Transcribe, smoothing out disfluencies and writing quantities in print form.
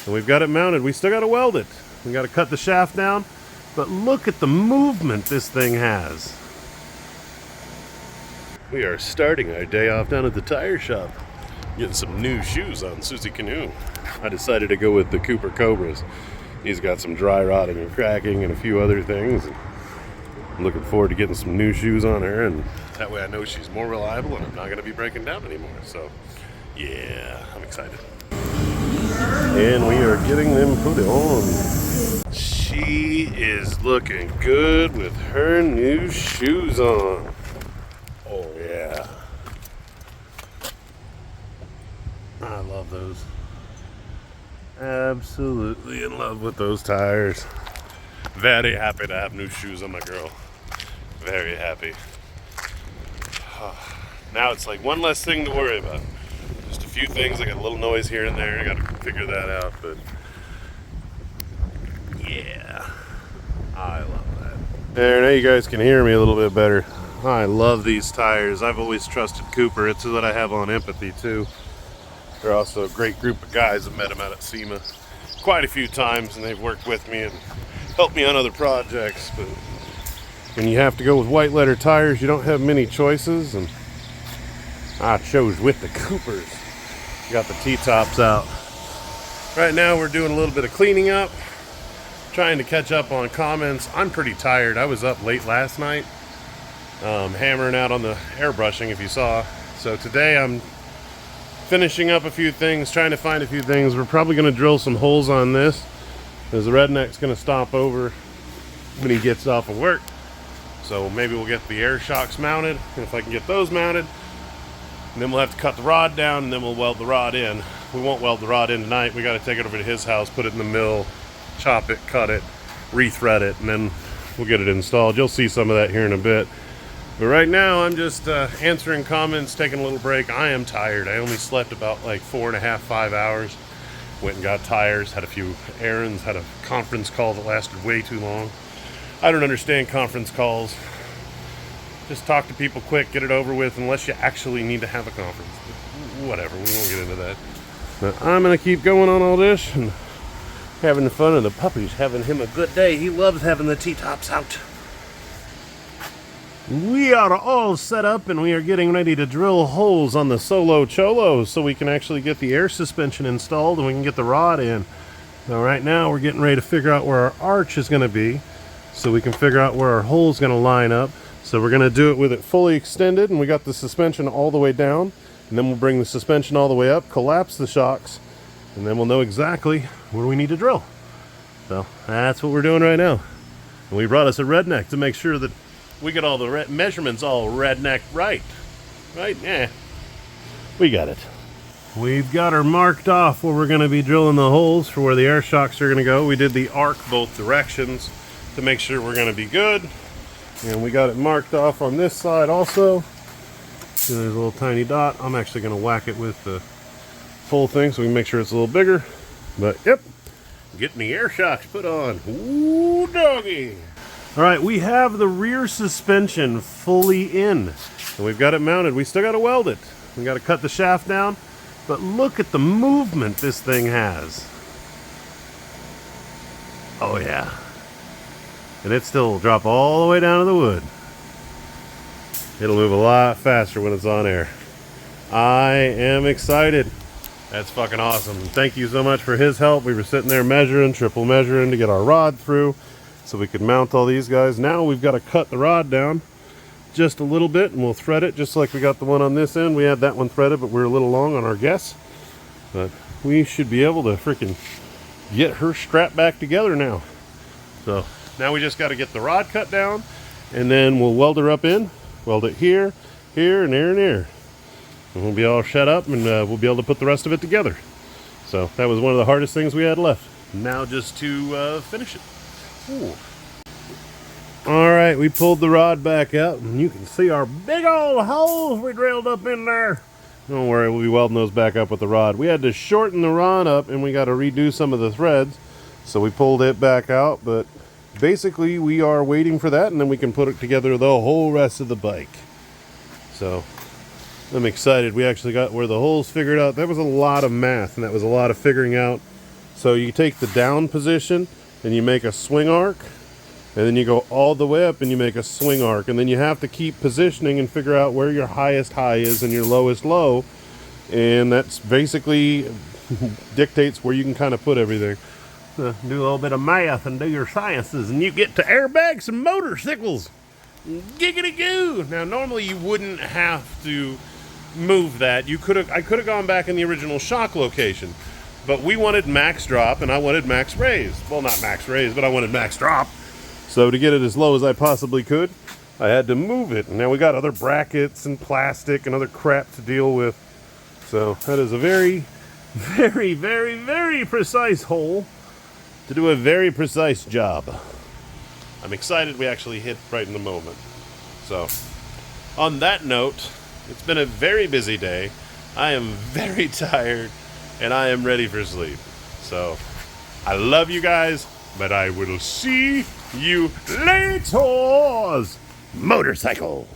And we've got it mounted. We still got to weld it. We got to cut the shaft down. But look at the movement this thing has. We are starting our day off down at the tire shop. Getting some new shoes on Susie Canoe. I decided to go with the Cooper Cobras. He's got some dry rotting and cracking and a few other things. I'm looking forward to getting some new shoes on her, and that way I know she's more reliable and I'm not going to be breaking down anymore. So, yeah, I'm excited. And we are getting them put on. She is looking good with her new shoes on. Oh, yeah. I love those. Absolutely in love with those tires. Very happy to have new shoes on my girl. Very happy. Now it's like one less thing to worry about. Just a few things. I got a little noise here and there. I got to figure that out. But yeah, I love that. There, now you guys can hear me a little bit better. I love these tires. I've always trusted Cooper. It's what I have on empathy too. They're also a great group of guys. I've met them out at SEMA quite a few times, and they've worked with me and helped me on other projects. But when you have to go with white letter tires, you don't have many choices, and I chose with the Coopers. Got the T-tops out. Right now we're doing a little bit of cleaning up, trying to catch up on comments. I'm pretty tired. I was up late last night, hammering out on the airbrushing, if you saw. So today I'm finishing up a few things, trying to find a few things. We're probably going to drill some holes on this, because the redneck's going to stop over when he gets off of work. So maybe we'll get the air shocks mounted, and if I can get those mounted, and then we'll have to cut the rod down, and then we'll weld the rod in. We won't weld the rod in tonight. We got to take it over to his house, put it in the mill, chop it, cut it, rethread it, and then we'll get it installed. You'll see some of that here in a bit. But right now, I'm just answering comments, taking a little break. I am tired. I only slept about like 4.5, 5 hours. Went and got tires, had a few errands, had a conference call that lasted way too long. I don't understand conference calls. Just talk to people quick, get it over with, unless you actually need to have a conference. But whatever, we won't get into that. But I'm going to keep going on all this and having the fun of the puppies, having him a good day. He loves having the T-tops out. We are all set up, and we are getting ready to drill holes on the SoLow Cholo so we can actually get the air suspension installed and we can get the rod in. Now right now we're getting ready to figure out where our arch is going to be so we can figure out where our hole is going to line up. So we're going to do it with it fully extended, and we got the suspension all the way down, and then we'll bring the suspension all the way up, collapse the shocks, and then we'll know exactly where we need to drill. So that's what we're doing right now. And we brought us a redneck to make sure that we get all the measurements all redneck right. Right? Yeah. We got it. We've got her marked off where we're going to be drilling the holes for where the air shocks are going to go. We did the arc both directions to make sure we're going to be good. And we got it marked off on this side also. See, there's a little tiny dot. I'm actually going to whack it with the full thing so we can make sure it's a little bigger. But, yep. Getting the air shocks put on. Ooh, doggy. All right, we have the rear suspension fully in, and we've got it mounted. We still got to weld it. We got to cut the shaft down, but look at the movement this thing has. Oh yeah, and it still will drop all the way down to the wood. It'll move a lot faster when it's on air. I am excited. That's fucking awesome. Thank you so much for his help. We were sitting there measuring, triple measuring to get our rod through, so we could mount all these guys. Now we've got to cut the rod down just a little bit, and we'll thread it just like we got the one on this end. We had that one threaded, but we're a little long on our guess. But we should be able to freaking get her strapped back together now. So now we just got to get the rod cut down, and then we'll weld her up in, weld it here, here, and here, and here. And we'll be all set up, and we'll be able to put the rest of it together. So that was one of the hardest things we had left. Now just to finish it. Ooh. All right, we pulled the rod back out, and you can see our big old holes we drilled up in there. Don't worry, we'll be welding those back up with the rod. We had to shorten the rod up, and we got to redo some of the threads, so we pulled it back out. But basically, we are waiting for that, and then we can put it together the whole rest of the bike. So I'm excited. We actually got where the holes figured out. That was a lot of math, and that was a lot of figuring out So you take the down position and you make a swing arc, and then you go all the way up and you make a swing arc, and then you have to keep positioning and figure out where your highest high is and your lowest low, and that's basically dictates where you can kind of put everything. Do a little bit of math and do your sciences, and you get to airbags and motorcycles. Giggity goo! Now normally you wouldn't have to move that. I could have gone back in the original shock location, but we wanted max drop and I wanted max raise. Well, not max raise, but I wanted max drop. So to get it as low as I possibly could, I had to move it. And now we got other brackets and plastic and other crap to deal with. So that is a very, very, very, very precise hole to do a very precise job. I'm excited we actually hit right in the moment. So on that note, it's been a very busy day. I am very tired and I am ready for sleep. So I love you guys, but I will see you later. Motorcycle.